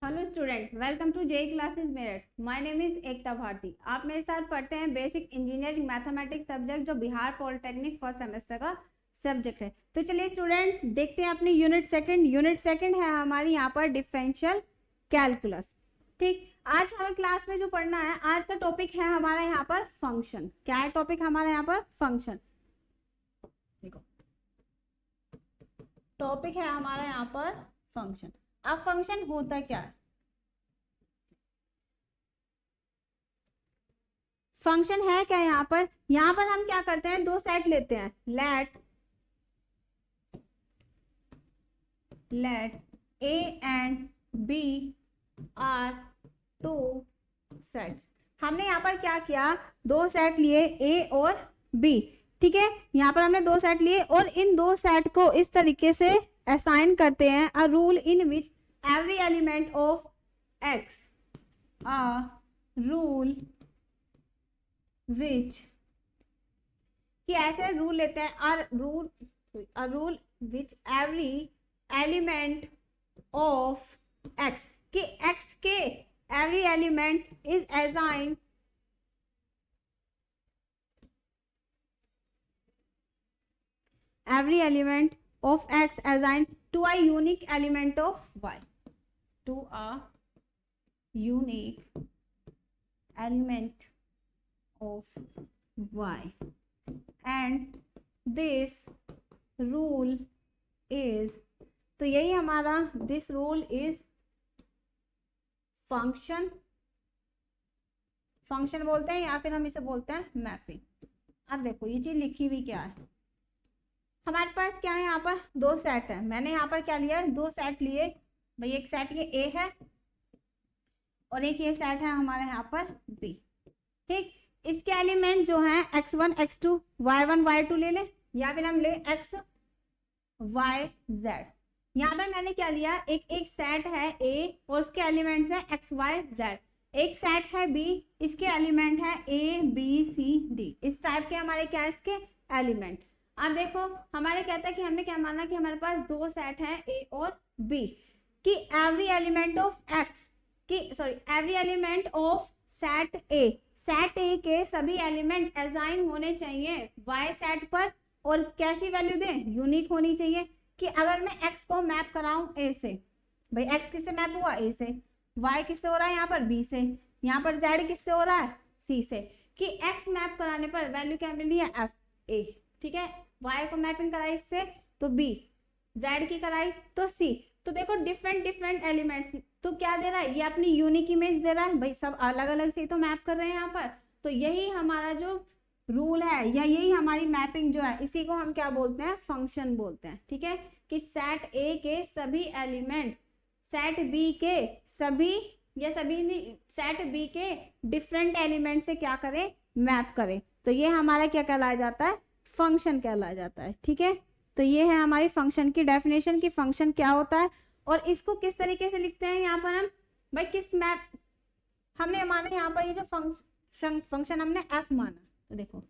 Hello student, welcome to JE classes Meerut. My name is Ekta Bharti. आप मेरे साथ पढ़ते हैं बेसिक इंजीनियरिंग मैथमेटिक्स सब्जेक्ट, जो बिहार पॉलिटेक्निक फर्स्ट सेमेस्टर का सब्जेक्ट है। तो चलिए स्टूडेंट, देखते हैं अपनी यूनिट सेकंड है हमारी यहाँ पर डिफरेंशियल कैलकुलस। ठीक, आज हमें क्लास में जो पढ़ना है, आज का टॉपिक है हमारा यहाँ पर फंक्शन। क्या है टॉपिक हमारा यहाँ पर? फंक्शन। देखो, टॉपिक है हमारा यहाँ पर फंक्शन। अब फंक्शन होता क्या है? फंक्शन है क्या यहाँ पर? यहाँ पर हम क्या करते हैं, दो सेट लेते हैं। Let A and B are two sets. हमने यहाँ पर क्या किया, दो सेट लिए ए और बी। ठीक है, यहाँ पर हमने दो सेट लिए और इन दो सेट को इस तरीके से असाइन करते हैं। A rule in which every element of x, a rule which, कि ऐसे रूल लेते हैं। A rule which every element of x, कि एक्स के every element is assigned every element of x assigned to a unique element of y, to a unique element of y, and this rule is, तो यही हमारा this rule is function बोलते हैं, या फिर हम इसे बोलते हैं मैपिंग। अब देखो ये चीज लिखी हुई क्या है हमारे पास। क्या है यहाँ पर? दो सेट है। मैंने यहाँ पर क्या लिया, दो सेट लिए भाई। एक सेट ये ए है और एक ये सेट है हमारे यहाँ पर बी। ठीक, इसके एलिमेंट जो हैं x1 x2 y1 y2 ले ले, या फिर हम ले x y z। यहाँ पर मैंने क्या लिया, एक सेट है ए और उसके एलिमेंट्स है x y z। एक सेट है बी, इसके एलिमेंट है ए बी सी डी। इस टाइप के हमारे क्या है इसके एलिमेंट। अब देखो हमारे कहता है कि हमने क्या माना कि हमारे पास दो सेट हैं ए और बी, कि एवरी एलिमेंट ऑफ एक्स, कि sorry every element of set ए के सभी एलिमेंट असाइन होने चाहिए वाई सेट पर। और कैसी वैल्यू दें? यूनिक होनी चाहिए। कि अगर मैं एक्स को मैप कराऊं ए से, भाई एक्स किससे मैप हुआ? ए से। वाई किससे हो रहा है यहाँ पर? बी से। यहाँ पर जेड किससे हो रहा है? सी से। कि एक्स मैप कराने पर वैल्यू क्या मिली है? F A. ठीक है, y को मैपिंग कराई इससे तो b, z की कराई तो c। तो देखो डिफरेंट एलिमेंट्स, तो क्या दे रहा है ये? अपनी यूनिक इमेज दे रहा है भाई। सब अलग अलग से तो मैप कर रहे हैं यहाँ पर। तो यही हमारा जो रूल है, या यही हमारी मैपिंग जो है, इसी को हम क्या बोलते हैं? फंक्शन बोलते हैं। ठीक है, कि सेट ए के सभी एलिमेंट सेट बी के सभी, या सभी नहीं, सेट बी के डिफरेंट एलिमेंट से क्या करें? मैप करें। तो ये हमारा क्या कहलाया जाता है? फंक्शन कहलाया जाता है। ठीक है, तो ये है हमारी फंक्शन की डेफिनेशन, की फंक्शन क्या होता है और इसको किस तरीके से लिखते हैं। यहाँ पर हम भाई किस मैप हमने माना, यहाँ पर ये जो फंक्शन हमने एफ माना, तो देखो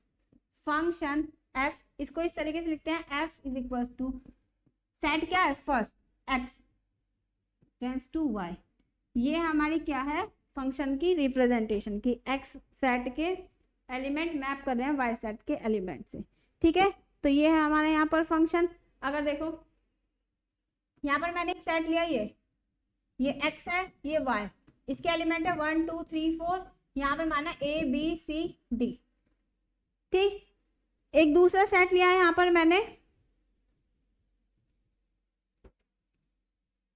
फंक्शन एफ, इसको इस तरीके से लिखते हैं। F is equal to set क्या है? First X tends to Y. ये हमारी क्या है? फंक्शन की रिप्रेजेंटेशन, की एक्स सेट के एलिमेंट मैप कर रहे हैं वाई सेट के एलिमेंट से। ठीक है, तो ये है हमारे यहाँ पर फंक्शन। अगर देखो यहाँ पर मैंने एक सेट लिया, ये x है, ये y, इसके एलिमेंट है 1 2 3 4। यहाँ पर माना a b c d। ठीक, एक दूसरा सेट लिया है यहाँ पर मैंने,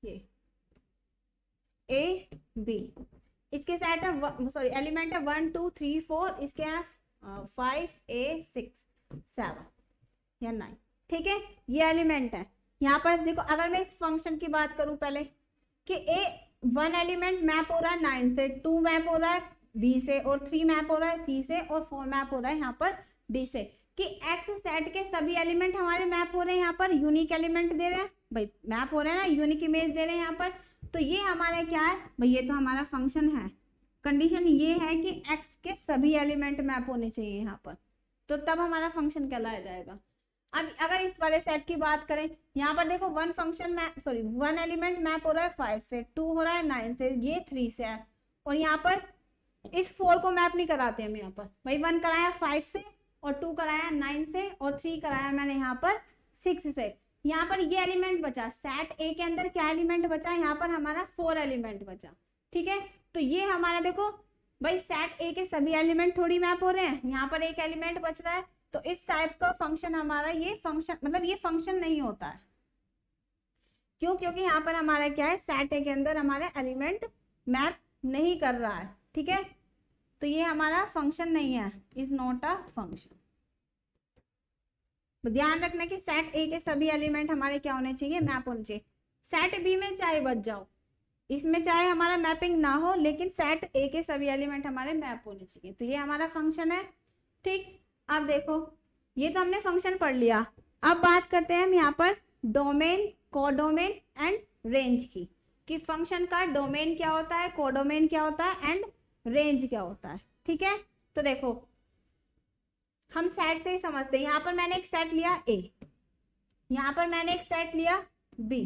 ये a b, इसके सेट है सॉरी एलिमेंट है 1 2 3 4, इसके हैं 5 a 6 7 या 9। ठीक है, ये एलिमेंट है। यहाँ पर देखो अगर मैं इस फंक्शन की बात करूं पहले, कि ए 1 एलिमेंट मैप हो रहा है 9 से, 2 मैप हो रहा है बी से, और 3 मैप हो रहा है सी से, और 4 मैप हो रहा है यहाँ पर डी से। कि एक्स सेट के सभी एलिमेंट हमारे मैप हो रहे हैं। यहाँ पर यूनिक एलिमेंट दे रहे हैं भाई, मैप हो रहे हैं ना, यूनिक इमेज दे रहे हैं यहाँ पर। तो ये हमारा क्या है भाई? ये तो हमारा फंक्शन है। कंडीशन ये है कि एक्स के सभी एलिमेंट मैप होने चाहिए यहाँ पर, तो तब हमारा फंक्शन कहलाया जाएगा। अब अगर इस वाले सेट की बात करें, यहाँ पर देखो वन एलिमेंट मैप हो रहा है 5 से, 2 हो रहा है 9 से, ये 3 से है, और यहाँ पर इस 4 को मैप नहीं कराते हम यहाँ पर, भाई 1 कराया 5 से और 2 कराया 9 से और 3 कराया मैंने यहाँ पर 6 से। यहाँ पर ये एलिमेंट बचा, सेट ए के अंदर क्या एलिमेंट बचा, यहाँ पर हमारा 4 एलिमेंट बचा। ठीक है, तो ये हमारा देखो भाई सेट ए के सभी एलिमेंट थोड़ी मैप हो रहे हैं, यहाँ पर एक एलिमेंट बच रहा है, तो इस टाइप का फंक्शन हमारा ये फंक्शन मतलब ये फंक्शन नहीं होता है। क्यों? क्योंकि यहाँ पर हमारा क्या है, सेट ए के अंदर हमारे एलिमेंट मैप नहीं कर रहा है। ठीक है, तो ये हमारा फंक्शन नहीं है, इज नॉट अ फंक्शन। ध्यान रखना कि सेट ए के सभी एलिमेंट हमारे क्या होने चाहिए, मैप होने चाहिए। सेट बी में चाहे बच जाओ, इसमें चाहे हमारा मैपिंग ना हो, लेकिन सेट ए के सभी एलिमेंट हमारे मैप होने चाहिए, तो ये हमारा फंक्शन है। ठीक, अब देखो ये तो हमने फंक्शन पढ़ लिया। अब बात करते हैं हम यहाँ पर डोमेन, कोडोमेन एंड रेंज की, कि फंक्शन का डोमेन क्या होता है, कोडोमेन क्या होता है एंड रेंज क्या होता है। ठीक है, तो देखो हम सेट से ही समझते हैं। यहाँ पर मैंने एक सेट लिया ए, यहाँ पर मैंने एक सेट लिया बी।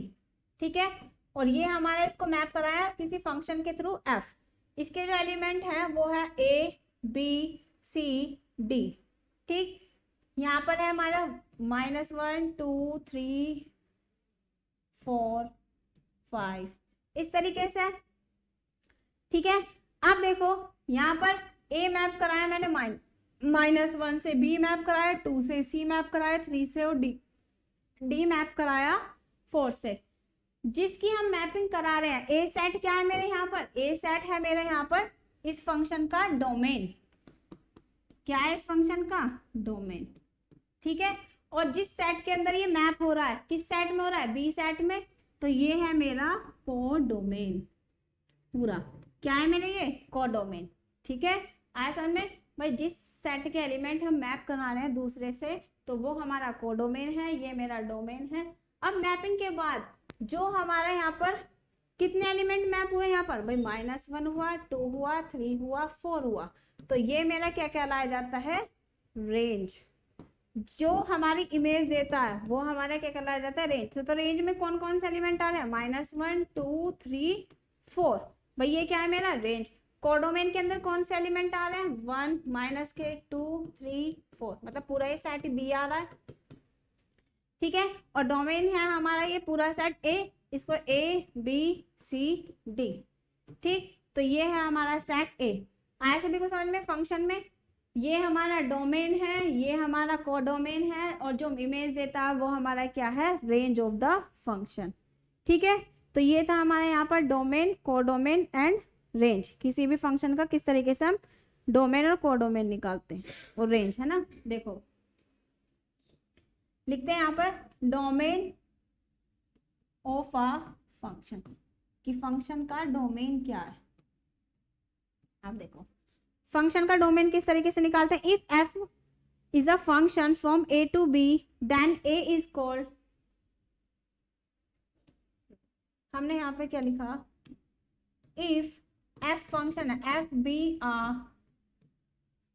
ठीक है, और ये हमारा इसको मैप कराया किसी फंक्शन के थ्रू एफ। इसके जो एलिमेंट है वो है ए बी सी डी। ठीक, यहाँ पर है हमारा -1 2 3 4 5 इस तरीके से। ठीक है, अब देखो यहाँ पर ए मैप कराया मैंने -1 से, बी मैप कराया 2 से, सी मैप कराया 3 से और डी मैप कराया 4 से। जिसकी हम मैपिंग करा रहे हैं, ए सेट क्या है मेरे यहाँ पर, ए सेट है मेरे यहाँ पर इस फंक्शन का डोमेन। क्या है इस फंक्शन का डोमेन। ठीक है, और जिस सेट के अंदर ये मैप हो रहा है, किस सेट में हो रहा है, बी सेट में, तो ये है मेरा कोडोमेन। पूरा क्या है मेरे ये कोडोमेन। ठीक है, आया समझ में भाई, जिस सेट के एलिमेंट हम मैप करा रहे हैं दूसरे से, तो वो हमारा कोडोमेन है, ये मेरा डोमेन है। अब मैपिंग के बाद जो हमारा यहाँ पर कितने एलिमेंट मैप हुए, यहाँ पर भाई -1 हुआ, 2 हुआ, 3 हुआ, 4 हुआ, तो ये मेरा क्या कहलाया जाता है, रेंज। जो हमारी इमेज देता है वो हमारा क्या कहलाया जाता है, रेंज। तो रेंज में कौन कौन से एलिमेंट आ रहे हैं, -1 2 3 4, भाई ये क्या है मेरा रेंज। कोडोमेन के अंदर कौन से एलिमेंट आ रहे हैं, 1 के 2 3 4, मतलब पूरा ये सेट बी आ रहा है। ठीक है, और डोमेन है हमारा ये पूरा सेट ए, इसको ए बी सी डी। ठीक, तो ये है हमारा सेट ए। आया सभी को समझ में। फंक्शन में ये हमारा डोमेन है, ये हमारा कोडोमेन है, और जो इमेज देता है वो हमारा क्या है, रेंज ऑफ द फंक्शन। ठीक है, तो ये था हमारे यहाँ पर डोमेन, कोडोमेन एंड रेंज। किसी भी फंक्शन का किस तरीके से हम डोमेन और कोडोमेन निकालते हैं, और रेंज है ना। देखो लिखते हैं यहाँ पर डोमेन ऑफ अ फंक्शन, कि फंक्शन का डोमेन क्या है। आप देखो फंक्शन का डोमेन किस तरीके से निकालते हैं, if F is a function from A to B then A is called, हमने यहाँ पे क्या लिखा, इफ एफ फंक्शन है, F be a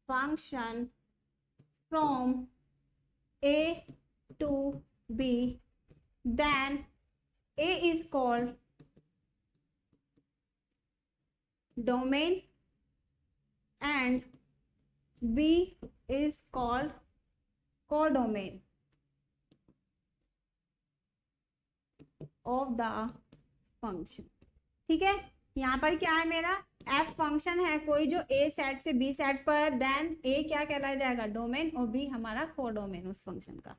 function from A to b, then a is called domain and b is called codomain of the function। ठीक है, यहाँ पर क्या है मेरा, f फंक्शन है कोई जो a सेट से b सेट पर, देन a क्या कहलाया जाएगा, डोमेन, और b हमारा कोडोमेन उस फंक्शन का।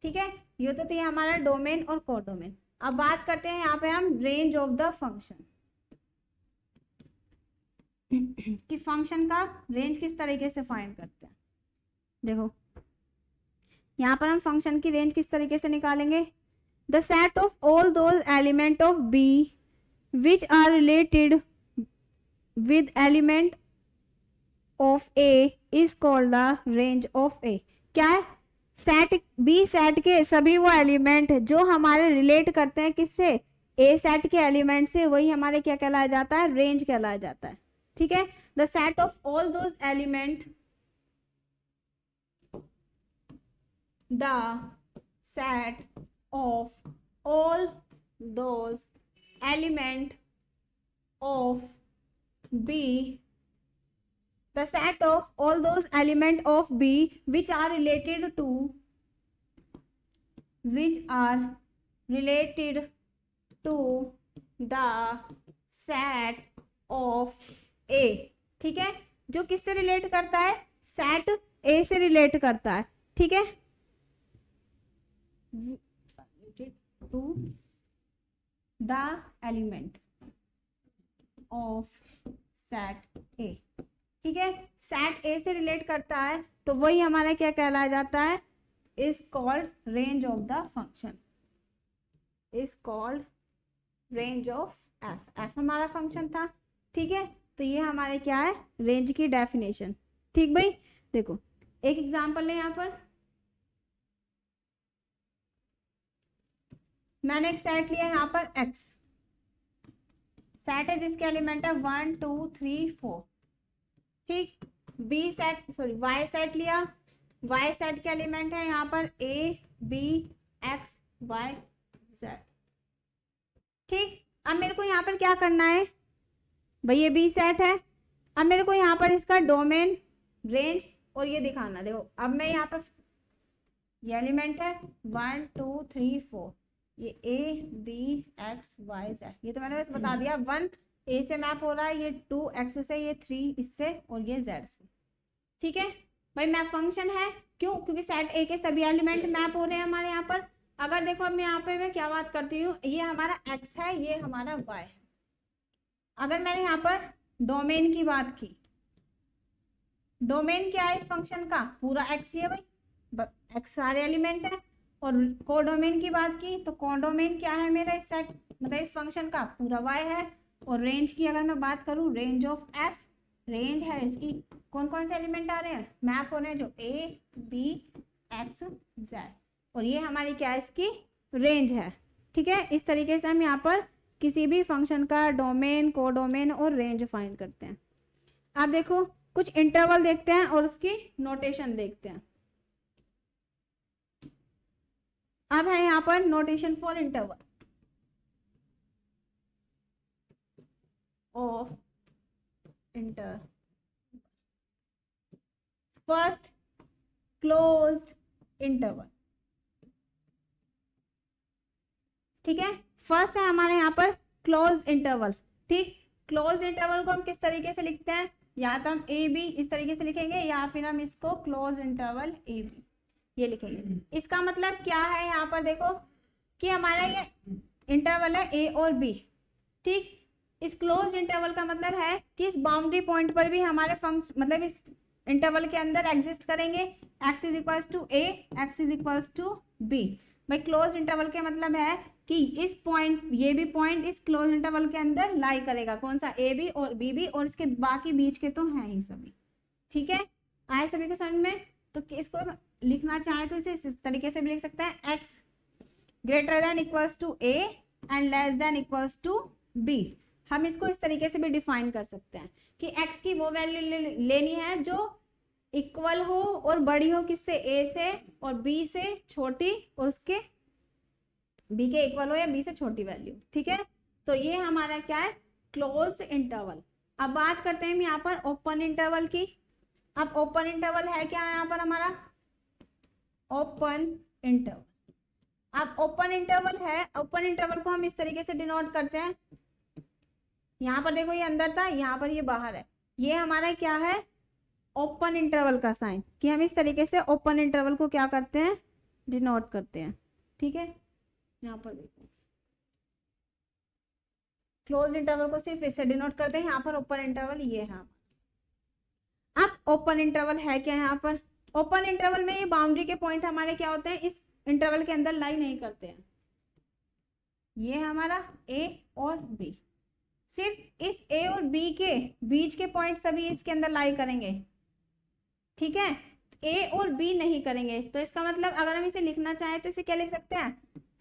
ठीक है, ये तो थी हमारा डोमेन और कोडोमेन। अब बात करते हैं यहाँ पे हम रेंज ऑफ द फंक्शन, कि फंक्शन का रेंज किस तरीके से फाइंड करते हैं। देखो यहाँ पर हम फंक्शन की रेंज किस तरीके से निकालेंगे, the set of all those element of B which are related with element of A is called the range of A. क्या है, सेट बी सेट के सभी वो एलिमेंट जो हमारे रिलेट करते हैं किससे, ए सेट के एलिमेंट से, वही हमारे क्या कहलाया जाता है, रेंज कहलाया जाता है। ठीक है, the set of all those element, the set of all those element of B, the set of all those element of B which are related to the set of A। ठीक है, जो किससे relate करता है, set A से relate करता है। ठीक है, to the element of set A। ठीक है, सेट A से रिलेट करता है तो वही हमारा क्या कहलाया जाता है, is called range of the function, is called range of F. F हमारा फंक्शन था। ठीक है, तो ये हमारे क्या है, रेंज की डेफिनेशन। ठीक भाई, देखो एक एग्जांपल है यहाँ पर, मैंने एक सेट लिया यहाँ पर एक्स, सेट है जिसके एलिमेंट है 1 2 3 4। ठीक, B set sorry Y set लिया, वाई सेट के एलिमेंट है यहाँ पर A B X Y Z. ठीक, अब मेरे को यहाँ पर क्या करना है भाई, ये बी सेट है, अब मेरे को यहाँ पर इसका डोमेन रेंज और ये दिखाना। देखो अब मैं यहाँ पर ये एलिमेंट है 1 2 3 4, ये A B X Y Z, ये तो मैंने बस बता दिया। 1 ए से मैप हो रहा है, ये 2 एक्स से, ये 3 इससे और ये जेड से। ठीक है भाई, मैप फंक्शन है, क्यों, क्योंकि सेट ए के सभी एलिमेंट मैप हो रहे हैं हमारे यहाँ पर। अगर देखो अब मैं यहाँ पे मैं क्या बात करती हूँ, ये हमारा एक्स है, ये हमारा वाई है। अगर मैंने यहाँ पर डोमेन की बात की, डोमेन क्या है इस फंक्शन का, पूरा एक्स ही है भाई, एक्स सारे एलिमेंट है। और कोडोमेन की बात की तो कोडोमेन क्या है मेरा इस सेट मतलब इस फंक्शन का, पूरा वाई है। और रेंज की अगर मैं बात करूँ, रेंज ऑफ एफ, रेंज है इसकी कौन कौन से एलिमेंट आ रहे हैं, मैप हो रहे हैं, जो ए बी एक्स जेड, और ये हमारी क्या है, इसकी रेंज है। ठीक है, इस तरीके से हम यहाँ पर किसी भी फंक्शन का डोमेन, कोडोमेन और रेंज फाइंड करते हैं। आप देखो कुछ इंटरवल देखते हैं और उसकी नोटेशन देखते हैं। अब है यहाँ पर notation for interval of inter, first closed interval. ठीक है, फर्स्ट है हमारे यहाँ पर क्लोज इंटरवल। ठीक, क्लोज इंटरवल को हम किस तरीके से लिखते हैं, या तो हम ए बी इस तरीके से लिखेंगे, या फिर हम इसको क्लोज इंटरवल ए बी ये लिखेंगे। इसका मतलब क्या है, यहाँ पर देखो कि हमारा ये इंटरवल है ए और बी। ठीक, इस क्लोज इंटरवल का मतलब है कि इस बाउंड्री पॉइंट पर भी हमारे फंक्शन मतलब इस इंटरवल के अंदर एग्जिस्ट करेंगे, X is equals to A, X is equals to B. भाई क्लोज इंटरवल के मतलब है कि इस पॉइंट, ये भी पॉइंट इस क्लोज इंटरवल के अंदर लाई करेगा, कौन सा, ए बी और बी भी, और इसके बाकी बीच के तो हैं ही सभी। ठीक है, आए सभी को समझ में। तो इसको लिखना चाहे तो इसे इस तरीके से भी लिख सकते हैं, x greater than equals to A and less than equals to B. हम इसको इस तरीके से भी डिफाइन कर सकते हैं कि x की वो वैल्यू लेनी है जो इक्वल हो और बड़ी हो किससे, a से, और b से छोटी, और उसके b के इक्वल हो या b से छोटी वैल्यू। ठीक है, तो ये हमारा क्या है, क्लोज्ड इंटरवल। अब बात करते हैं हम यहाँ पर ओपन इंटरवल की। अब ओपन इंटरवल है क्या यहाँ पर हमारा, ओपन इंटरवल। अब ओपन इंटरवल है, ओपन इंटरवल को हम इस तरीके से डिनोट करते हैं, यहाँ पर देखो ये अंदर था, यहाँ पर ये बाहर है, ये हमारा क्या है, ओपन इंटरवल का साइन, कि हम इस तरीके से ओपन इंटरवल को क्या करते हैं, डिनोट करते हैं। ठीक है, यहाँ पर देखो क्लोज इंटरवल को सिर्फ इससे डिनोट करते हैं, यहाँ पर ओपन इंटरवल ये है। अब ओपन इंटरवल है क्या यहाँ पर, ओपन इंटरवल में ये बाउंड्री के पॉइंट हमारे क्या होते हैं, इस इंटरवल के अंदर लाई नहीं करते हैं। ये हमारा ए और बी, सिर्फ इस ए और बी के बीच के पॉइंट सभी इसके अंदर लाई करेंगे। ठीक है, ए और बी नहीं करेंगे। तो इसका मतलब अगर हम इसे लिखना चाहें तो इसे क्या लिख सकते हैं,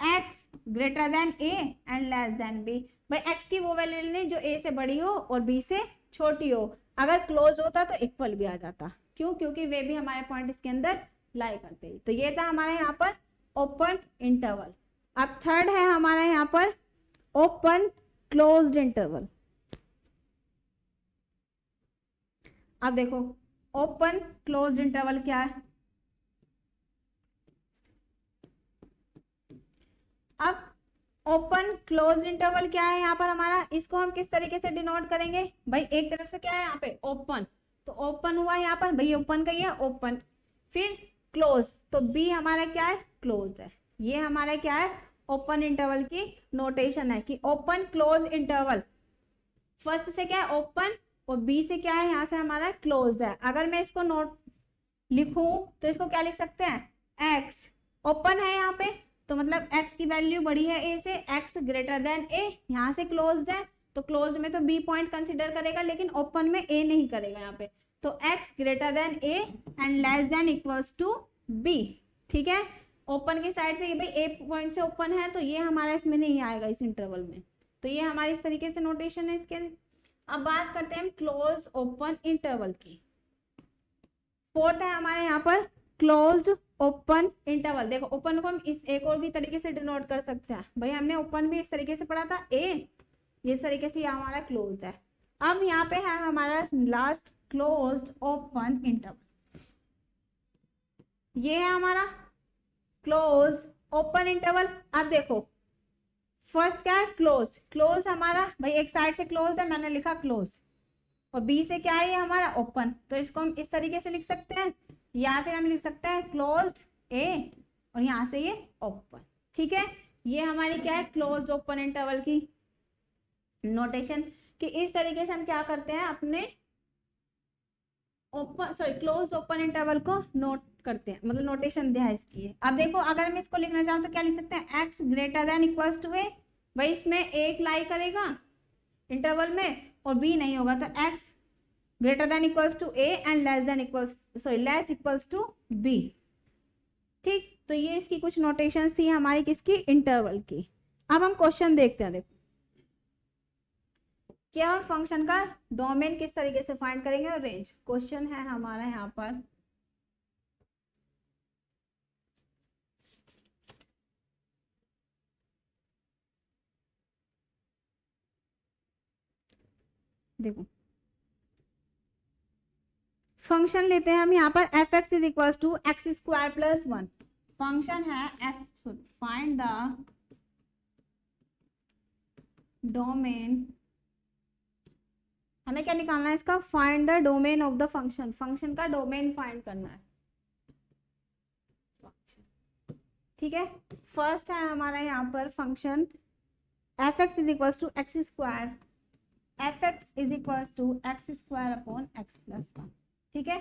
x greater than A and less than B. भाई एक्स की वो वैल्यू लेनी जो ए से बड़ी हो और बी से छोटी हो। अगर क्लोज होता तो इक्वल भी आ जाता, क्यों, क्योंकि वे भी हमारे पॉइंट इसके अंदर लाई करते हैं। तो ये था हमारे यहाँ पर ओपन इंटरवल। अब थर्ड है हमारा यहाँ पर ओपन क्लोज्ड इंटरवल। अब देखो ओपन क्लोज्ड इंटरवल क्या है। अब ओपन क्लोज्ड इंटरवल क्या है यहाँ पर हमारा, इसको हम किस तरीके से डिनोट करेंगे भाई, एक तरफ से क्या है यहाँ पे ओपन, तो ओपन हुआ यहाँ पर भाई, ओपन का ही है ओपन, फिर क्लोज, तो बी हमारा क्या है क्लोज है। ये हमारा क्या है ओपन इंटरवल की नोटेशन है कि ओपन क्लोज इंटरवल, फर्स्ट से क्या है ओपन और बी से क्या है यहाँ से हमारा क्लोज्ड है। अगर मैं इसको नोट लिखूं तो इसको क्या लिख सकते हैं, एक्स ओपन है यहाँ पे तो मतलब x की वैल्यू बड़ी है a से, x ग्रेटर देन a, यहाँ से क्लोज्ड है तो क्लोज्ड में तो b पॉइंट कंसिडर करेगा लेकिन ओपन में a नहीं करेगा यहाँ पे, तो x greater than a and less than equals to b। ठीक है, ओपन की साइड से ये भाई a पॉइंट से ओपन है तो ये हमारा इसमें नहीं आएगा इस इंटरवल में, तो ये हमारी इस तरीके से नोटेशन है इसके। अब बात करते हैं क्लोज ओपन इंटरवल की। फोर्थ है हमारे यहाँ पर क्लोज्ड ओपन इंटरवल। देखो ओपन को हम इस एक और भी तरीके से डिनोट कर सकते हैं भाई, हमने ओपन भी इस तरीके से पढ़ा था ए, ये इस तरीके से हमारा क्लोज्ड है। अब यहाँ पे है हमारा लास्ट क्लोज्ड ओपन इंटरवल, ये है हमारा क्लोज्ड ओपन इंटरवल। अब देखो फर्स्ट क्या है क्लोज्ड, क्लोज हमारा भाई एक साइड से क्लोज्ड है, मैंने लिखा क्लोज्ड, और बी से क्या है ये हमारा ओपन, तो इसको हम इस तरीके से लिख सकते हैं या फिर हम लिख सकते हैं क्लोज्ड ए और यहाँ से ये ओपन। ठीक है, ये हमारी क्या है क्लोज्ड ओपन इंटरवल की नोटेशन, कि इस तरीके से हम क्या करते हैं अपने ओपन क्लोज ओपन इंटरवल को नोट करते हैं, मतलब नोटेशन दिया है इसकी। अब देखो अगर मैं इसको लिखना चाहूँ तो क्या लिख सकते हैं, x greater than equals to a, भाई इसमें एक लाई करेगा इंटरवल में और बी नहीं होगा, तो X greater than equals to A and less than equals less equals to B. ठीक, तो ये इसकी कुछ नोटेशंस थी हमारी किसकी इंटरवल की। अब हम क्वेश्चन देखते हैं। देखो क्या हम फंक्शन का डोमेन किस तरीके से फाइंड करेंगे और रेंज। क्वेश्चन है हमारा यहाँ पर, देखो फंक्शन लेते हैं हम यहाँ पर F X is equal to X square plus one, function है एफ, फाइंड द डोमेन, हमें क्या निकालना है इसका, find the domain of the function, function का डोमेन फाइंड करना है। ठीक है, फर्स्ट है हमारा यहाँ पर function F X is equal to X square, F X is equal to X square upon X plus one. ठीक है,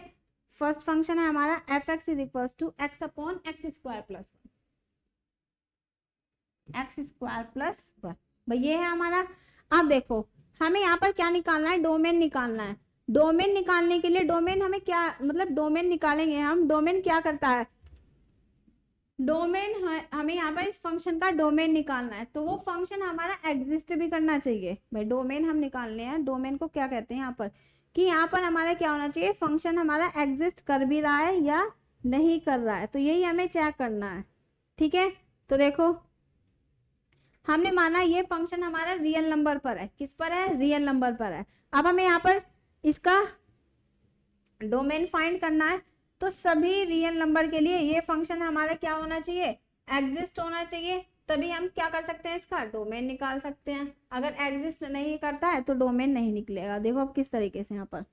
फर्स्ट फंक्शन है हमारा F X is equal to X upon X square plus one, X square plus one, भाई ये है हमारा। अब देखो हमें यहाँ पर क्या निकालना है, डोमेन निकालना है। डोमेन निकालने के लिए डोमेन हमें क्या मतलब डोमेन निकालेंगे हम, डोमेन क्या करता है, डोमेन हमें यहाँ पर इस फंक्शन का डोमेन निकालना है, तो वो फंक्शन हमारा एग्जिस्ट भी करना चाहिए। भाई डोमेन हम निकालने हैं, डोमेन को क्या कहते हैं यहाँ पर, कि यहाँ पर हमारा क्या होना चाहिए, फंक्शन हमारा एग्जिस्ट कर भी रहा है या नहीं कर रहा है, तो यही हमें चेक करना है। ठीक है, तो देखो हमने माना ये फंक्शन हमारा रियल नंबर पर है, किस पर है, रियल नंबर पर है। अब हमें यहाँ पर इसका डोमेन फाइंड करना है, तो सभी रियल नंबर के लिए ये फंक्शन हमारा क्या होना चाहिए, एग्जिस्ट होना चाहिए, तभी हम क्या कर सकते हैं इसका डोमेन निकाल सकते हैं। अगर एग्जिस्ट नहीं करता है तो डोमेन नहीं निकलेगा। देखो अब किस तरीके से यहाँ पर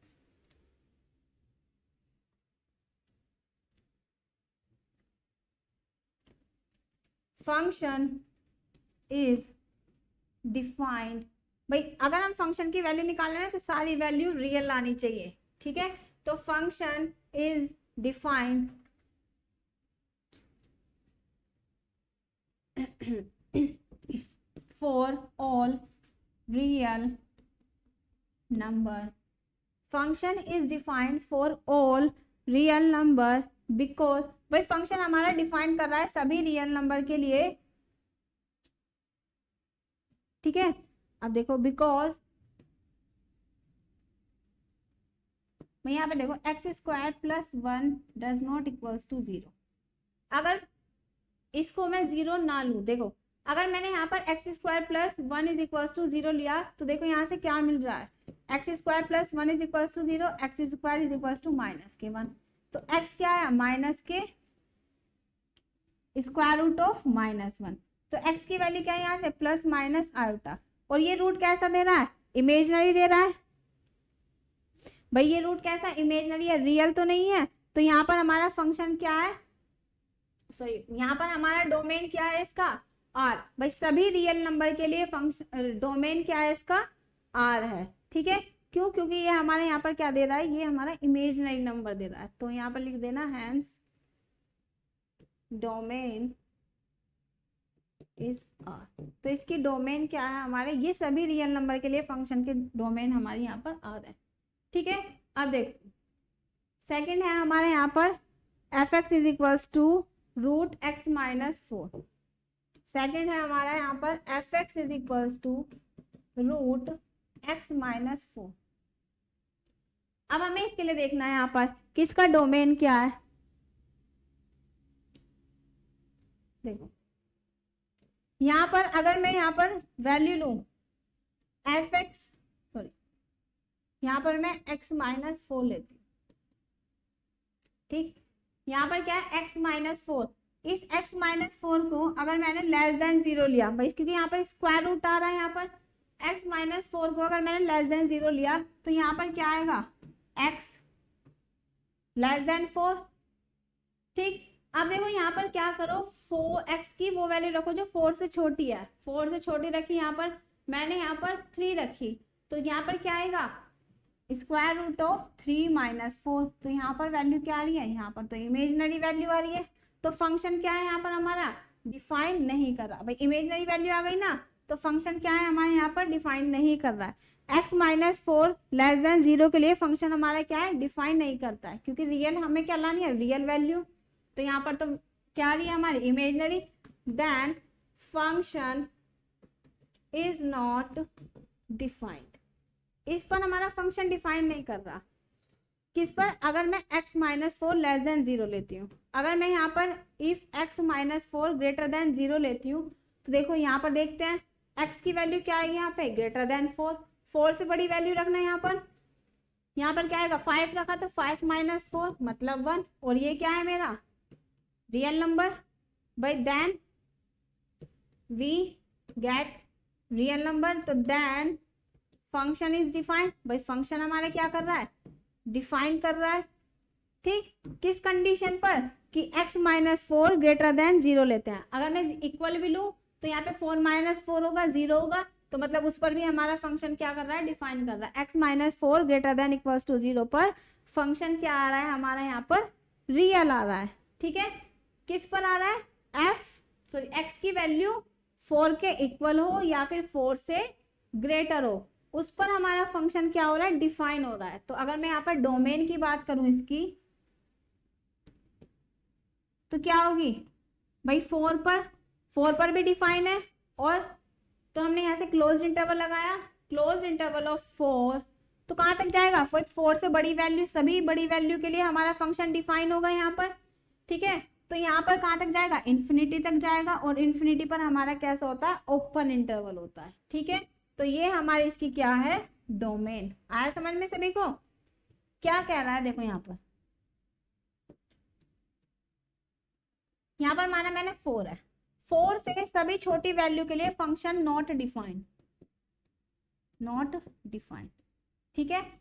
फंक्शन इज डिफाइंड, भाई अगर हम फंक्शन की वैल्यू निकाल रहे हैं तो सारी वैल्यू रियल आनी चाहिए। ठीक है, तो function is defined for all real number, function is defined for all real number because, भाई फंक्शन हमारा डिफाइन कर रहा है सभी रियल नंबर के लिए। ठीक है, अब देखो बिकॉज मैं यहाँ पे देखो X square plus one does not equals to zero, अगर इसको मैं 0 ना लूँ, देखो अगर मैंने यहाँ पर X square plus 1 is equal to 0 लिया तो देखो यहाँ से क्या मिल रहा है, X square plus 1 is equal to 0, x square is equal to minus के 1, तो एक्स क्या है माइनस के स्क्वायर रूट ऑफ -1, तो x की वैल्यू क्या है यहाँ से प्लस माइनस आयोटा, और ये रूट कैसा दे रहा है, इमेजनरी दे रहा है। भाई ये रूट कैसा इमेजनरी है, रियल तो नहीं है, तो यहाँ पर हमारा फंक्शन क्या है, सॉरी यहाँ पर हमारा डोमेन क्या है इसका r। भाई सभी रियल नंबर के लिए फंक्शन डोमेन क्या है इसका r है, ठीक है। क्यों, क्योंकि ये हमारे यहाँ पर क्या दे रहा है, ये हमारा इमेजनरी नंबर दे रहा है, तो यहाँ पर लिख देना हैंस डोमेन इज r। तो इसकी डोमेन क्या है हमारे, ये सभी रियल नंबर के लिए फंक्शन के डोमेन हमारे यहाँ पर r है, ठीक है। अब देखो सेकंड है हमारे यहाँ पर f(x) is equals to root X minus 4। Second है हमारा यहाँ पर f(x) is equals to root X minus 4। अब हमें इसके लिए देखना है यहाँ पर किसका डोमेन क्या है, देखो यहाँ पर अगर मैं यहाँ पर वैल्यू लूं f(x), सॉरी यहाँ पर मैं x माइनस 4 लेती हूँ, ठीक। यहाँ पर क्या है x माइनस 4, इस x माइनस 4 को अगर मैंने लेस देन 0 लिया, भाई क्योंकि यहाँ पर स्क्वायर रूट आ रहा है, यहाँ पर x माइनस 4 को अगर मैंने लेस देन 0 लिया तो यहाँ पर क्या आएगा x लेस देन 4, ठीक। अब देखो यहाँ पर क्या करो, 4x की वो वैल्यू रखो जो 4 से छोटी है, 4 से छोटी रखी, यहाँ पर मैंने यहाँ पर 3 रखी, तो यहाँ पर क्या आएगा स्क्वायर रूट ऑफ 3 माइनस 4, तो यहाँ पर वैल्यू क्या आ रही है, यहाँ पर तो इमेजनरी वैल्यू आ रही है, तो फंक्शन क्या है यहाँ पर हमारा डिफाइन नहीं कर रहा। भाई इमेजनरी वैल्यू आ गई ना, तो फंक्शन क्या है हमारे यहाँ पर डिफाइन नहीं कर रहा है। x माइनस 4 लेस देन 0 के लिए फंक्शन हमारा क्या है डिफाइन नहीं करता है, क्योंकि रियल हमें क्या लानी है, रियल वैल्यू, तो यहाँ पर तो क्या आ रही है हमारी imaginary, then function is not defined. इस पर हमारा फंक्शन डिफाइन नहीं कर रहा, किस पर, अगर मैं x माइनस 4 लेस देन 0 लेती हूँ, अगर मैं यहाँ पर if x minus 4 greater then 0 लेती हूँ, तो देखो यहाँ पर देखते हैं x की वैल्यू क्या है यहाँ पे ग्रेटर देन 4, 4 से बड़ी वैल्यू रखना है यहाँ पर क्या आएगा 5 रखा तो 5 माइनस 4 मतलब 1, और ये क्या है मेरा real number, by then we get real number, तो देन फंक्शन इज डिफाइंड। भाई फंक्शन हमारा क्या कर रहा है डिफाइन कर रहा है, ठीक। किस कंडीशन पर कि x माइनस 4 ग्रेटर देन 0 लेते हैं, अगर मैं इक्वल भी लूँ तो यहाँ पे 4 माइनस 4 होगा 0 होगा, तो मतलब उस पर भी हमारा फंक्शन क्या कर रहा है डिफाइन कर रहा है। x minus 4 greater than equals to 0 पर फंक्शन क्या आ रहा है हमारा यहाँ पर रियल आ रहा है, ठीक है। किस पर आ रहा है x की वैल्यू 4 के इक्वल हो या फिर 4 से ग्रेटर हो, उस पर हमारा फंक्शन क्या हो रहा है डिफाइन हो रहा है। तो अगर मैं यहाँ पर डोमेन की बात करूं इसकी, तो क्या होगी भाई 4 पर भी डिफाइन है, और तो हमने यहाँ से क्लोज इंटरवल लगाया, क्लोज इंटरवल ऑफ 4, तो कहाँ तक जाएगा 4 से बड़ी वैल्यू, सभी बड़ी वैल्यू के लिए हमारा फंक्शन डिफाइन होगा यहाँ पर, ठीक है। तो यहाँ पर कहाँ तक जाएगा इन्फिनिटी तक जाएगा, और इन्फिनिटी पर हमारा कैसा होता है ओपन इंटरवल होता है, ठीक है। तो ये हमारी इसकी क्या है डोमेन। आया समझ में सभी को क्या कह रहा है, देखो यहाँ पर माना मैंने 4 है, 4 से सभी छोटी वैल्यू के लिए फंक्शन नॉट डिफाइंड, ठीक है।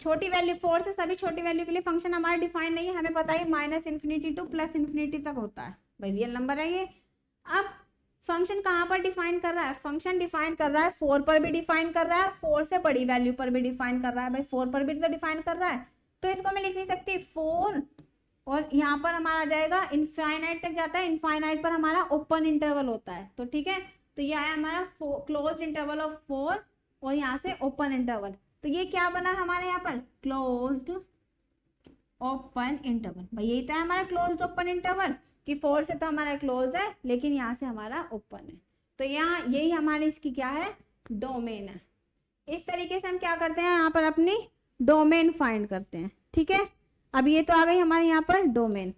छोटी वैल्यू 4 से सभी छोटी वैल्यू के लिए फंक्शन हमारा डिफाइन नहीं है, हमें पता है minus infinity two plus infinity तक होता है, भाई रियल नंबर है ये। अब फंक्शन कहाँ पर डिफाइन कर रहा है, फंक्शन डिफाइन कर रहा है 4 पर भी डिफाइन कर रहा है, 4 से बड़ी वैल्यू पर भी डिफाइन कर रहा है, भाई 4 पर भी तो डिफाइन कर रहा है, तो इसको मैं लिख नहीं सकती 4, और यहाँ पर हमारा आ जाएगा इनफाइनाइट तक जाता है, इनफाइनाइट पर हमारा ओपन इंटरवल होता है, तो ठीक है। तो ये आया हमारा क्लोज इंटरवल ऑफ 4 और यहाँ से ओपन इंटरवल, तो ये क्या बना हमारे यहाँ पर क्लोज्ड ओपन इंटरवल। भाई यही तो है हमारा क्लोज्ड ओपन इंटरवल कि 4 से तो हमारा क्लोज है लेकिन यहाँ से हमारा ओपन है, तो यहाँ यही हमारी इसकी क्या है डोमेन है। इस तरीके से हम क्या करते हैं यहाँ पर अपनी डोमेन फाइंड करते हैं, ठीक है। अब ये तो आ गई हमारे यहाँ पर डोमेन।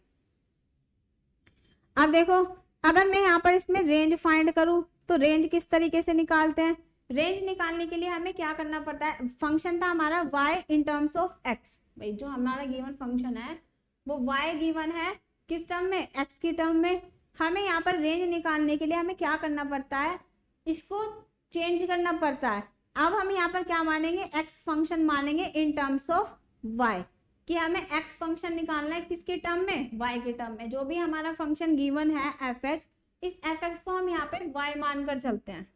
अब देखो, अगर मैं यहाँ पर इसमें रेंज फाइंड करूं तो रेंज किस तरीके से निकालते हैं? रेंज निकालने के लिए हमें क्या करना पड़ता है? फंक्शन था हमारा y in terms of x। भाई जो हमारा गिवन फंक्शन है वो y गिवन है किस टर्म में? x की टर्म में। हमें यहाँ पर रेंज निकालने के लिए हमें क्या करना पड़ता है? इसको चेंज करना पड़ता है। अब हम यहाँ पर क्या मानेंगे? x फंक्शन मानेंगे इन टर्म्स ऑफ y, कि हमें x फंक्शन निकालना है किसके टर्म में? y के टर्म में। जो भी हमारा फंक्शन गिवन है f(x), इस f(x) को हम यहाँ पे y मानकर चलते हैं।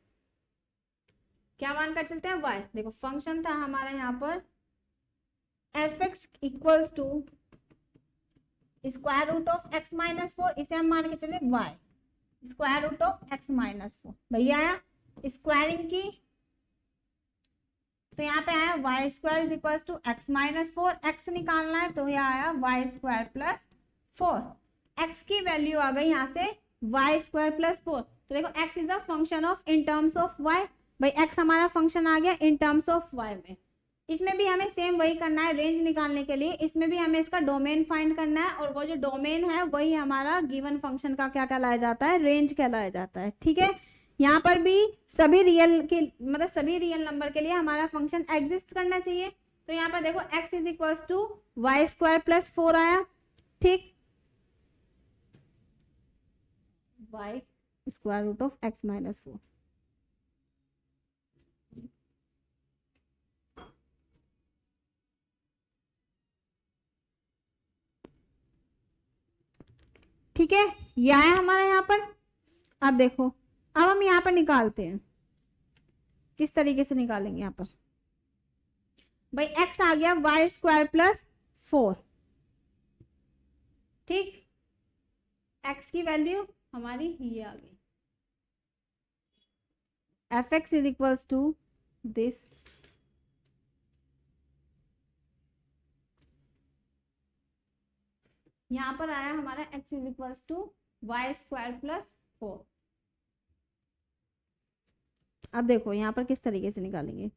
क्या मानकर चलते हैं? y। देखो फंक्शन था हमारा यहाँ पर f(x) equals to square root of x minus 4, इसे हम मान के चले y square root of x minus 4। भैया आया स्क्वायरिंग की, तो यहाँ पे आया y square is equal to x minus 4। X निकालना है तो यहाँ आया वाई स्क्वायर प्लस 4। एक्स की वैल्यू आ गई यहाँ से वाई स्क्वायर प्लस 4। तो देखो x is the function of in terms of y. भाई एक्स हमारा फंक्शन आ गया इन टर्म्स ऑफ वाई में। इसमें भी हमें सेम वही करना है रेंज निकालने के लिए। इसमें भी हमें इसका डोमेन फाइंड करना है, और वो जो डोमेन है वही हमारा गिवन फंक्शन का क्या कहलाया जाता है? रेंज कहलाया जाता है। ठीक है, यहाँ पर भी सभी रियल के मतलब सभी रियल नंबर के लिए हमारा फंक्शन एग्जिस्ट करना चाहिए। तो यहाँ पर देखो x is equal to y square plus 4 आया। ठीक, y square root of x minus 4। ठीक है, यह है हमारा यहाँ पर। अब देखो, अब हम यहाँ पर निकालते हैं। किस तरीके से निकालेंगे यहाँ पर? भाई x आ गया वाई स्क्वायर प्लस 4। ठीक, x की वैल्यू हमारी ये आ गई, f(x) is equals to this. यहाँ पर आया हमारा x is equals to y square plus 4। अब देखो यहाँ पर किस तरीके से निकालेंगे?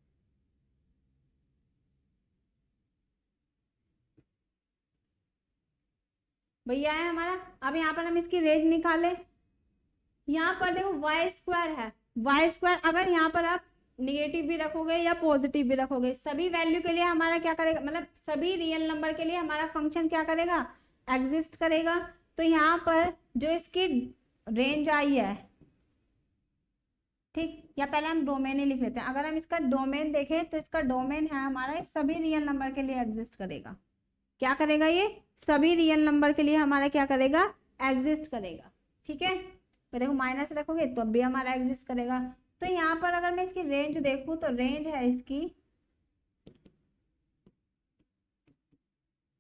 भैया है हमारा। अब यहाँ पर हम इसकी रेंज निकाले। यहाँ पर देखो वाई स्क्वायर है, वाई स्क्वायर अगर यहाँ पर आप निगेटिव भी रखोगे या पॉजिटिव भी रखोगे, सभी वैल्यू के लिए हमारा क्या करेगा? मतलब सभी रियल नंबर के लिए हमारा फंक्शन क्या करेगा? एग्जिस्ट करेगा। तो यहाँ पर जो इसकी रेंज आई है, ठीक, या पहले हम डोमेन ही लिख लेते हैं। अगर हम इसका डोमेन देखें तो इसका डोमेन है हमारा सभी रियल नंबर के लिए एग्जिस्ट करेगा। क्या करेगा? ये सभी रियल नंबर के लिए हमारा क्या करेगा? एग्जिस्ट करेगा। ठीक है, तो देखो माइनस रखोगे तो अब भी हमारा एग्जिस्ट करेगा। तो यहाँ पर अगर मैं इसकी रेंज देखूं तो रेंज है इसकी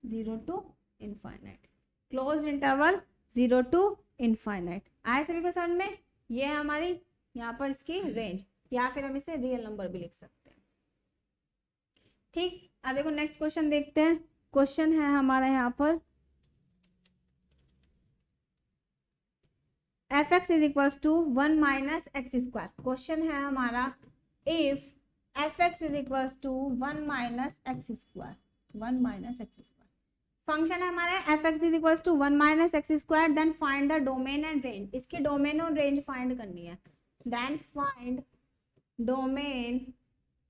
0 to infinite, close interval 0 to infinite. आए सभी को समझ में? ये है हमारी यहाँ पर इसकी रेंज, या फिर हम इसे रियल नंबर भी लिख सकते हैं। ठीक, अब देखो नेक्स्ट क्वेश्चन देखते हैं। क्वेश्चन है हमारा यहाँ पर f(x) is equals to 1 minus x square. Question है हमारा if f(x) is equals to 1 minus x square, 1 minus x square. Function है हमारा f(x) is equals to 1 minus x square, then find the domain and range. इसकी domain और range find करनी है। Then find domain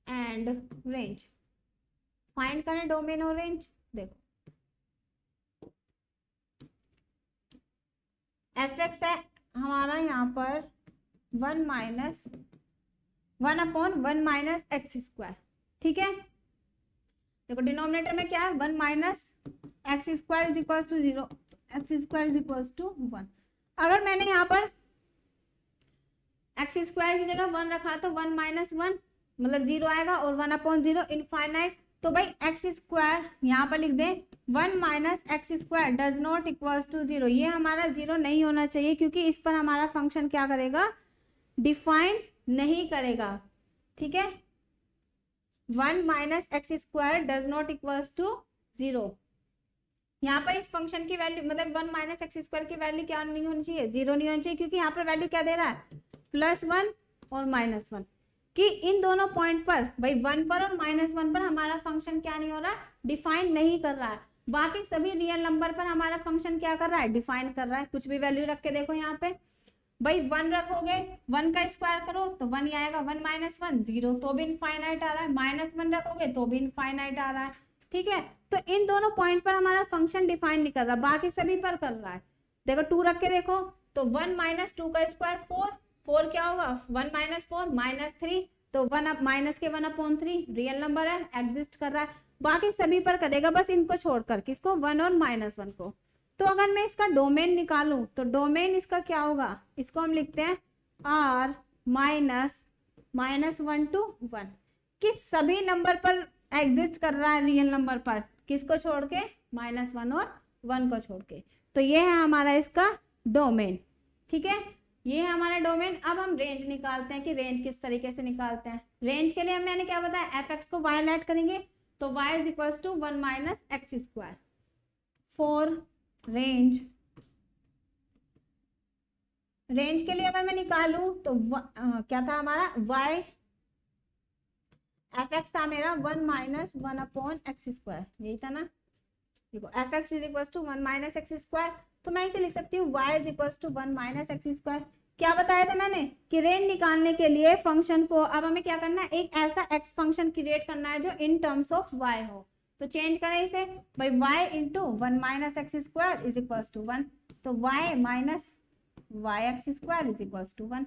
and range. Find करें domain और range. देखो f(x) है हमारा यहाँ पर 1 minus 1 upon 1 minus x square. ठीक है, देखो डिनोमिनेटर में क्या है? 1 minus x square is equal to 0, x square is equal to 1। अगर मैंने यहाँ पर एक्स स्क्वायर की जगह 1 रखा तो 1 माइनस 1 मतलब 0 आएगा, और 1 अपॉन 0 इनफाइनाइट। तो भाई एक्स स्क्वायर यहाँ पर लिख दें 1 minus x square does not equals to 0। ये हमारा 0 नहीं होना चाहिए, क्योंकि इस पर हमारा फंक्शन क्या करेगा? डिफाइन नहीं करेगा। ठीक है, 1 minus x square does not equals to 0। यहाँ पर इस फंक्शन की वैल्यू मतलब 1 माइनस एक्स स्क्वायर की वैल्यू क्या नहीं होनी चाहिए? 0 नहीं होनी चाहिए, क्योंकि यहाँ पर वैल्यू क्या दे रहा है? +1 और -1, कि इन दोनों पॉइंट पर भाई 1 पर और -1 पर हमारा फंक्शन क्या नहीं हो रहा? डिफाइन नहीं कर रहा है। बाकी सभी रियल नंबर पर हमारा फंक्शन क्या कर रहा है, डिफाइन कर रहा है। कुछ भी वैल्यू रख के देखो यहाँ पे, भाई 1 रखोगे, 1 का स्क्वायर करो तो 1 ही आएगा, 1 माइनस 1 0, तो भी इनफाइनाइट आ रहा है। -1 रखोगे तो भी इनफाइनाइट आ रहा है। ठीक है, तो इन दोनों पॉइंट पर हमारा फंक्शन डिफाइन नहीं कर रहा, बाकी सभी पर कर रहा है। देखो 2 रख के देखो, तो 1 माइनस 2 का स्क्वायर 4, 4 क्या होगा, 1 माइनस 4 -3, तो 1 माइनस के 1/3 रियल नंबर है, एग्जिस्ट कर रहा है। बाकी सभी पर करेगा, बस इनको छोड़कर, किसको, 1 और -1 को। तो अगर मैं इसका डोमेन निकालूं तो डोमेन इसका क्या होगा, इसको हम लिखते हैं r -1 to 1, कि सभी नंबर पर एग्जिस्ट कर रहा है रियल नंबर पर, किसको छोड़ के, -1 और 1 को छोड़ के। तो ये है हमारा इसका डोमेन। ठीक है, ये है हमारा डोमेन। अब हम रेंज निकालते हैं कि रेंज किस तरीके से निकालते हैं। रेंज के लिए मैंने क्या बताया, fx को y ऐड करेंगे तो y is equal to 1 minus x square. For range, range के लिए अगर मैं निकालूं तो क्या था हमारा, y fx था मेरा 1 माइनस 1/x², यही था ना। देखो fx is equal to 1 minus x square, तो मैं इसे लिख सकती हूँ y is equal to 1 minus x. क्या बताया था मैंने कि रेंज निकालने के लिए फंक्शन को अब हमें क्या करना है, एक ऐसा x फंक्शन क्रिएट करना है जो इन टर्म्स ऑफ y हो। तो चेंज करें इसे, भाई y into 1 minus x is equal to 1, तो y minus y(x²) is equal to 1,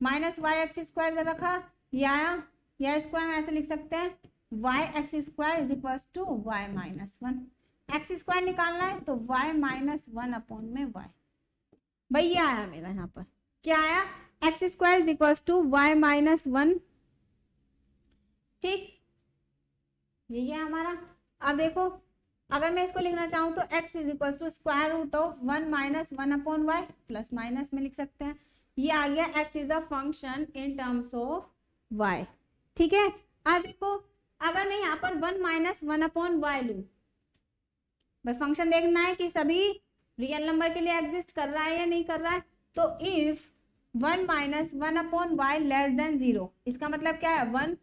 minus y(x²) रखा, या इसको हम ऐसे लिख सकते हैं y(x² is equal to y minus 1, x² निकालना है तो y माइनस 1/y। भाई ये आया मेरा यहाँ पर, क्या आया, x² is equal to y minus 1। ठीक, ये है हमारा। अब देखो अगर मैं इसको लिखना चाहूँ तो x is equal to square root of 1 minus 1/y, plus minus में लिख सकते हैं। ये आ गया x is a function in terms of y। ठीक है, अब देखो अगर मैं यहाँ पर 1 माइनस 1/y लूँ, भाई फंक्शन देखना है कि सभी रियल नंबर के लिए एग्जिस्ट कर रहा है या नहीं कर रहा है। तो if 1 minus 1/y less than 0, इसका मतलब क्या है, 1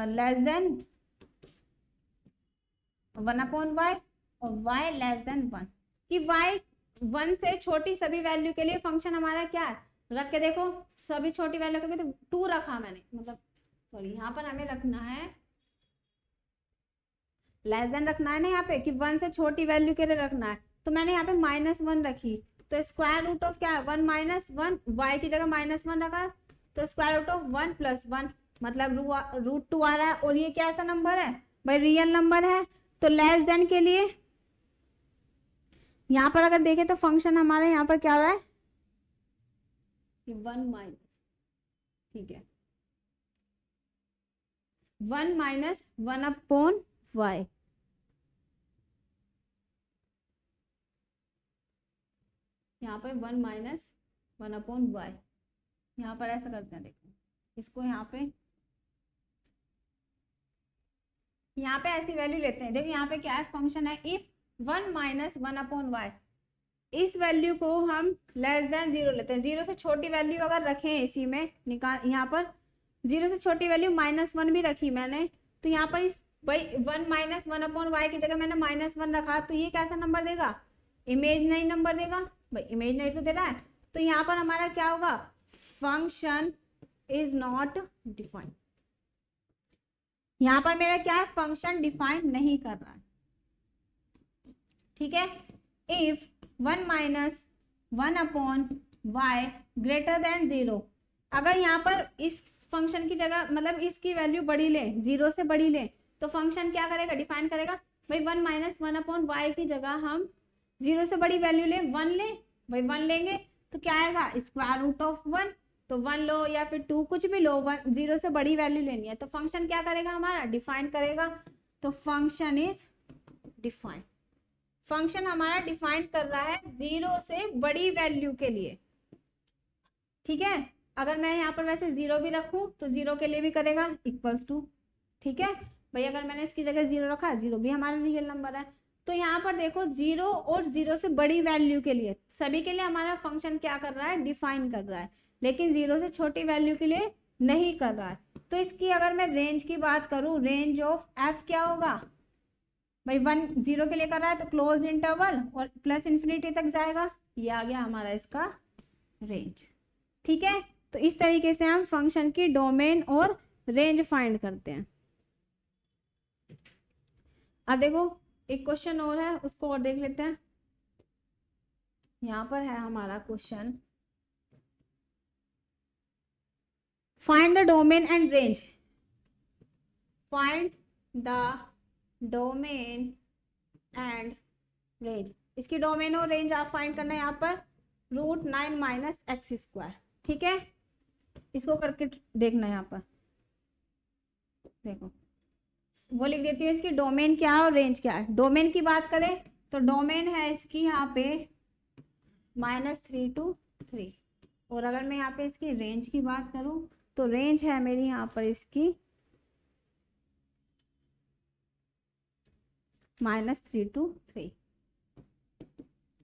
लेस देन 1/y और y लेस देन 1, कि y 1 से छोटी सभी वैल्यू के लिए फंक्शन हमारा क्या है, रख के देखो, सभी छोटी वैल्यू के लिए तो 2 रखा मैंने, मतलब सॉरी यहाँ पर हमें रखना है लेस देन, रखना है ना यहाँ पे कि 1 से छोटी वैल्यू के लिए रखना है। तो मैंने यहाँ पे -1 रखी, तो स्क्वायर रूट ऑफ क्या है, 1 माइनस 1, y की जगह -1 रखा, तो स्क्वायर रूट ऑफ 1 प्लस 1 मतलब √2 आ रहा है। और ये क्या ऐसा नंबर है, भाई रियल नंबर है। तो लेस देन के लिए यहाँ पर अगर देखें तो फंक्शन हमारा यहाँ पर क्या हो रहा है, 1 माइनस, ठीक है, 1 माइनस 1/y, यहाँ पर 1 माइनस 1/y, यहाँ पर ऐसा करते हैं, देखो इसको यहाँ पे ऐसी वैल्यू लेते हैं। देखो यहाँ पे क्या है, फंक्शन है इफ 1 माइनस 1/y, इस वैल्यू को हम लेस देन 0 लेते हैं। 0 से छोटी वैल्यू अगर रखें इसी में निकाल, यहाँ पर 0 से छोटी वैल्यू -1 भी रखी मैंने, तो यहाँ पर इस भाई 1 माइनस 1/y की जगह मैंने -1 रखा, तो ये कैसा नंबर देगा, इमेजिनरी नंबर देगा। भाई इमेजिनरी तो दे रहा है, तो यहाँ पर हमारा क्या होगा, फंक्शन इज नॉट डिफाइंड। यहाँ पर मेरा क्या है, फंक्शन डिफाइन नहीं कर रहा है। ठीक है, if 1 minus 1/y greater than 0, अगर यहाँ पर इस फंक्शन की जगह मतलब इसकी वैल्यू बड़ी ले, 0 से बड़ी ले, तो फंक्शन क्या करेगा, डिफाइन करेगा। भाई 1 माइनस 1/y की जगह हम 0 से बड़ी वैल्यू ले, 1 ले, भाई 1 लेंगे तो क्या आएगा, स्क्वायर रूट ऑफ 1, तो 1 लो या फिर 2 कुछ भी लो, 1 0 से बड़ी वैल्यू लेनी है, तो फंक्शन क्या करेगा हमारा, डिफाइन करेगा। तो फंक्शन इज डिफाइन, फंक्शन हमारा डिफाइन कर रहा है 0 से बड़ी वैल्यू के लिए। ठीक है, अगर मैं यहाँ पर वैसे 0 भी रखूं तो 0 के लिए भी करेगा इक्वल्स टू। ठीक है भाई, अगर मैंने इसकी जगह 0 रखा, 0 भी हमारा रियल नंबर है। तो यहाँ पर देखो 0 और 0 से बड़ी वैल्यू के लिए सभी के लिए हमारा फंक्शन क्या कर रहा है, डिफाइन कर रहा है, लेकिन 0 से छोटी वैल्यू के लिए नहीं कर रहा है। तो इसकी अगर मैं रेंज की बात करूं, रेंज ऑफ f क्या होगा, भाई 1 0 के लिए कर रहा है तो क्लोज इंटरवल और प्लस इन्फिनिटी तक जाएगा, ये आ गया हमारा इसका रेंज। ठीक है, तो इस तरीके से हम फंक्शन की डोमेन और रेंज फाइंड करते हैं। अब देखो एक क्वेश्चन और है, उसको और देख लेते हैं। यहाँ पर है हमारा question, find the domain and range, find the domain and range. इसकी डोमेन और रेंज आप फाइंड करना है यहाँ पर √9 माइनस एक्स स्क्वायर। ठीक है, इसको करके देखना है यहाँ पर। देखो वो लिख देती हूँ, इसकी डोमेन क्या है और रेंज क्या है। डोमेन की बात करें तो डोमेन है इसकी यहाँ पे -3 to 3, और अगर मैं यहाँ पे इसकी रेंज की बात करूँ तो रेंज है मेरी यहाँ पर इसकी -3 to 3।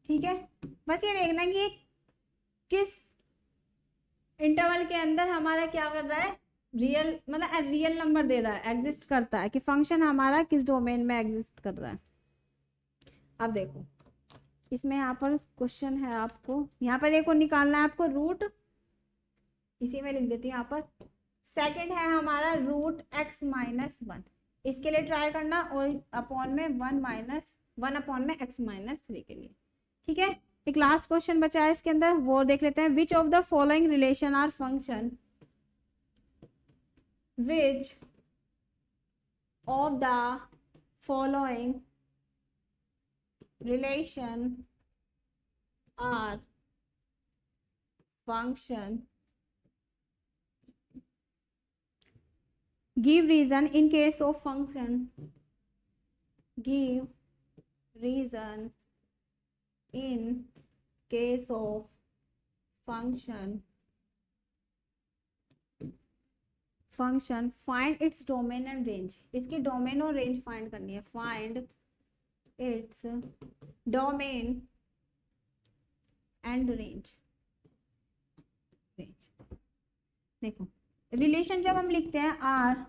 ठीक है, बस ये देखना कि किस इंटरवल के अंदर हमारा क्या कर रहा है, रियल मतलब रियल नंबर दे रहा है, एग्जिस्ट करता है, कि फंक्शन हमारा किस डोमेन में एग्जिस्ट कर रहा है। अब देखो इसमें यहाँ पर क्वेश्चन है, आपको यहाँ पर देखो निकालना है आपको रूट, इसी में लिख देती हूँ यहाँ पर। सेकंड है हमारा √x - 1, इसके लिए ट्राई करना, और अपॉन में 1 अपॉन में x - 3 के लिए। ठीक है, एक लास्ट क्वेश्चन बचा है इसके अंदर, वो देख लेते हैं। Which of the following relation are function, which of the following relation are function, give reason in case of function, give reason in case of function, function find its domain and range. इसकी domain और range find करनी है। Find its domain and range. देखो relation जब हम लिखते हैं are,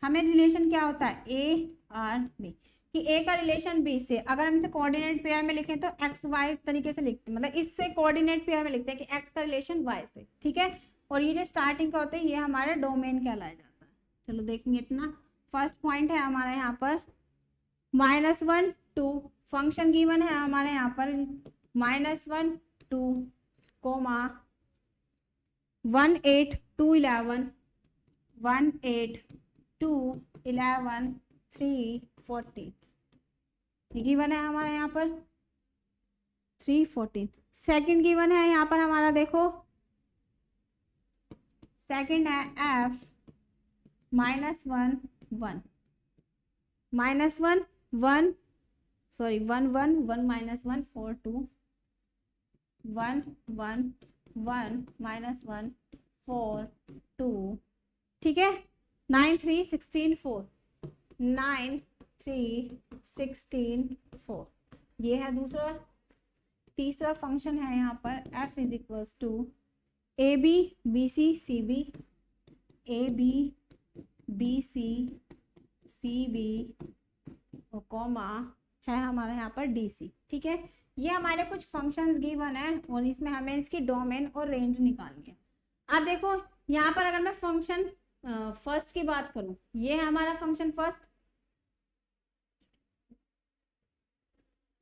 हमें रिलेशन क्या होता है, ए आर बी, कि ए का रिलेशन बी से, अगर हम इसे कोऑर्डिनेट पेयर में लिखें तो एक्स वाई तरीके से लिखते हैं, मतलब इससे कोऑर्डिनेट पेयर में लिखते हैं कि एक्स का रिलेशन वाई से। ठीक है, और ये जो स्टार्टिंग का होता है ये हमारा डोमेन कहलाया जाता है। चलो देखेंगे इतना। फर्स्ट पॉइंट है हमारा यहाँ पर -1 2, फंक्शन गिवन है हमारे यहाँ पर -1 2, 1 8 2 11, 1 8 2 11 3 14, ये गिवन है हमारे यहाँ पर 3 14। सेकंड गिवन है यहाँ पर हमारा, देखो सेकंड है f -1 1 -1 1, सॉरी 1 1 1 -1 4 2, 1 1 1 -1 4 2। ठीक है, 9 3 16 4, 9 3 16 4, ये है दूसरा। तीसरा फंक्शन है यहाँ पर f = AB BC CB, AB BC CB और कॉमा है हमारे यहाँ पर DC। ठीक है, ये हमारे कुछ फंक्शंस गिवन है और इसमें हमें इसकी डोमेन और रेंज निकालनी है। अब देखो यहाँ पर अगर मैं फंक्शन फर्स्ट की बात करूं, ये है हमारा फंक्शन फर्स्ट,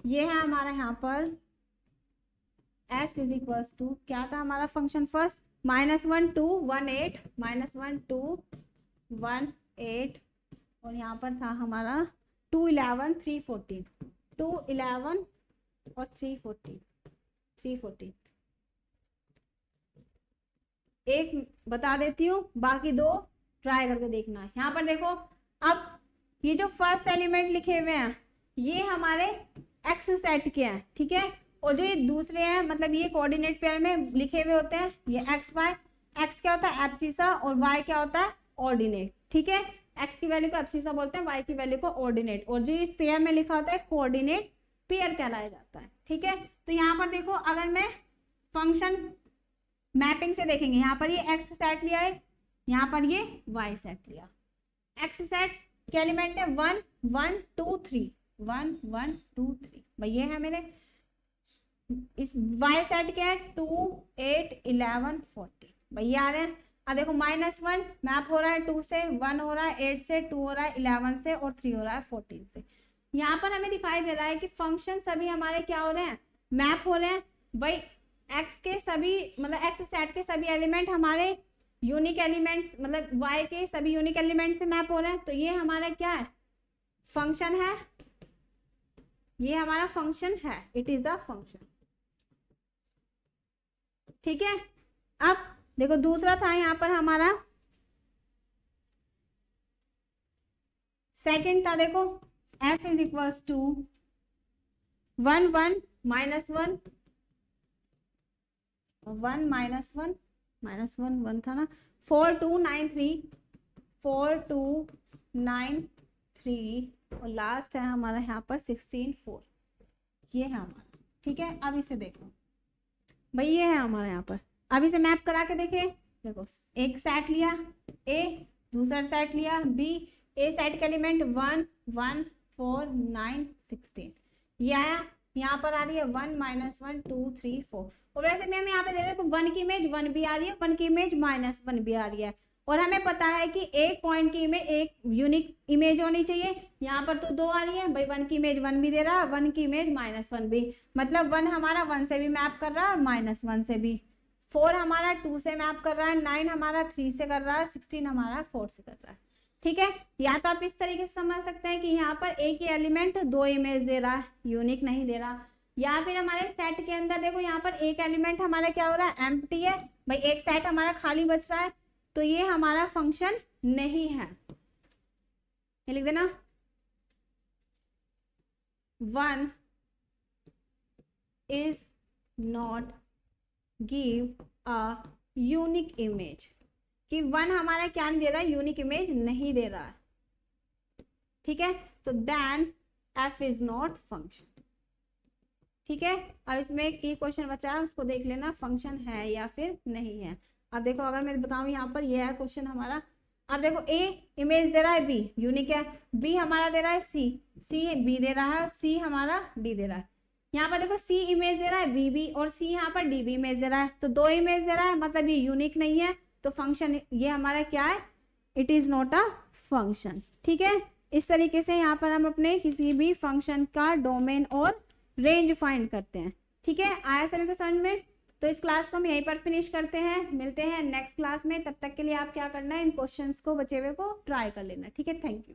ये है हमारा यहाँ पर f = क्या था हमारा फंक्शन फर्स्ट, -1 2 1 8, -1 2 1 8, और यहाँ पर था हमारा 2 11 3 14, 2 11 और 3 14। एक बता देती हूँ, बाकी दो ट्राई करके देखना है। यहाँ पर देखो, अब ये जो फर्स्ट एलिमेंट लिखे हुए हैं ये हमारे एक्स सेट के हैं। ठीक है, और जो ये दूसरे हैं मतलब ये कोऑर्डिनेट पेयर में लिखे हुए होते हैं, ये एक्स वाई, एक्स क्या होता है एब्सिसा और वाई क्या होता है ऑर्डिनेट। ठीक है, एक्स की वैल्यू को एब्सिसा बोलते हैं, वाई की वैल्यू को ऑर्डिनेट, और जो इस पेयर में लिखा होता है कोऑर्डिनेट पेयर कहलाया जाता है। ठीक है, तो यहाँ पर देखो अगर मैं फंक्शन मैपिंग से देखेंगे, यहाँ पर ये एक्स सेट लिया है, यहाँ पर ये वाई सेट लिया। एक्स सेट के एलिमेंट है 1 1 2 3, 1 1 2 3, भाई ये है मेरे। इस y सेट क्या है, 2 8 11 40, भाई ये आ रहे हैं। अब देखो -1 मैप हो रहा है 2 से, 1 हो रहा है 8 से, 2 हो रहा है 11 से, और 3 हो रहा है 14 से। यहाँ पर हमें दिखाई दे रहा है कि फंक्शन सभी हमारे क्या हो रहे हैं, मैप हो रहे हैं। भाई x के सभी मतलब x सेट के सभी एलिमेंट हमारे यूनिक एलिमेंट्स मतलब y के सभी यूनिक एलिमेंट से मैप हो रहे हैं, तो ये हमारा क्या है, फंक्शन है। ये हमारा फंक्शन है, इट इज अ फंक्शन। ठीक है, अब देखो दूसरा था यहाँ पर हमारा, सेकंड था देखो f इज इक्वल्स टू 1 1 -1 1 -1 1 था ना, 4 2 9 3 4 2 9 3, और लास्ट है हमारा यहाँ पर 16 4, ये है हमारा। ठीक है, अब इसे देखो भाई, ये है हमारा यहाँ पर। अब इसे मैप करा के देखे, देखो एक सेट लिया A, दूसरा सेट लिया B, A सेट के एलिमेंट 1 1 4 9 16, ये आया। यहाँ पर आ रही है 1 -1 2 3 4, और वैसे में हम यहाँ पे दे रहे हैं 1 की इमेज 1 भी आ रही है, 1 की इमेज -1 भी आ रही है, और हमें पता है कि एक पॉइंट की इमेज एक यूनिक इमेज होनी चाहिए। यहाँ पर तो 2 आ रही है, भाई 1 की इमेज 1 भी दे रहा है, 1 की इमेज -1 भी, मतलब 1 हमारा 1 से भी मैप कर रहा है और -1 से भी, 4 हमारा 2 से मैप कर रहा है, 9 हमारा 3 से कर रहा है, 16 हमारा 4 से कर रहा है। ठीक है, या तो आप इस तरीके से समझ सकते हैं कि यहाँ पर एक ही एलिमेंट 2 इमेज दे रहा है, यूनिक नहीं दे रहा, या फिर हमारे सेट के अंदर देखो यहाँ पर एक एलिमेंट हमारा क्या हो रहा है, एम्प्टी है, भाई एक सेट हमारा खाली बच रहा है, तो ये हमारा फंक्शन नहीं है। ये लिख देना, 1 is not give a unique image, कि 1 हमारा क्या नहीं दे रहा है, यूनिक इमेज नहीं दे रहा है। ठीक है, तो then f is not function। ठीक है, अब इसमें एक की क्वेश्चन बचा है, उसको देख लेना, फंक्शन है या फिर नहीं है। अब देखो अगर मैं बताऊं यहाँ पर, ये है क्वेश्चन हमारा। अब देखो A इमेज दे रहा है B, यूनिक है, B हमारा दे रहा है C B दे रहा है, C हमारा D दे रहा है। यहाँ पर देखो C इमेज दे रहा है B और C यहाँ पर D इमेज दे रहा है, तो 2 इमेज दे रहा है, मतलब ये यूनिक नहीं है, तो फंक्शन ये हमारा क्या है, it is not a function. ठीक है, इस तरीके से यहाँ पर हम अपने किसी भी फंक्शन का डोमेन और रेंज फाइंड करते हैं। ठीक है, आया सभी को समझ में? तो इस क्लास को हम यहीं पर फिनिश करते हैं, मिलते हैं नेक्स्ट क्लास में। तब तक के लिए आप क्या करना है, इन क्वेश्चंस को बचे हुए को ट्राई कर लेना। ठीक है, थैंक यू।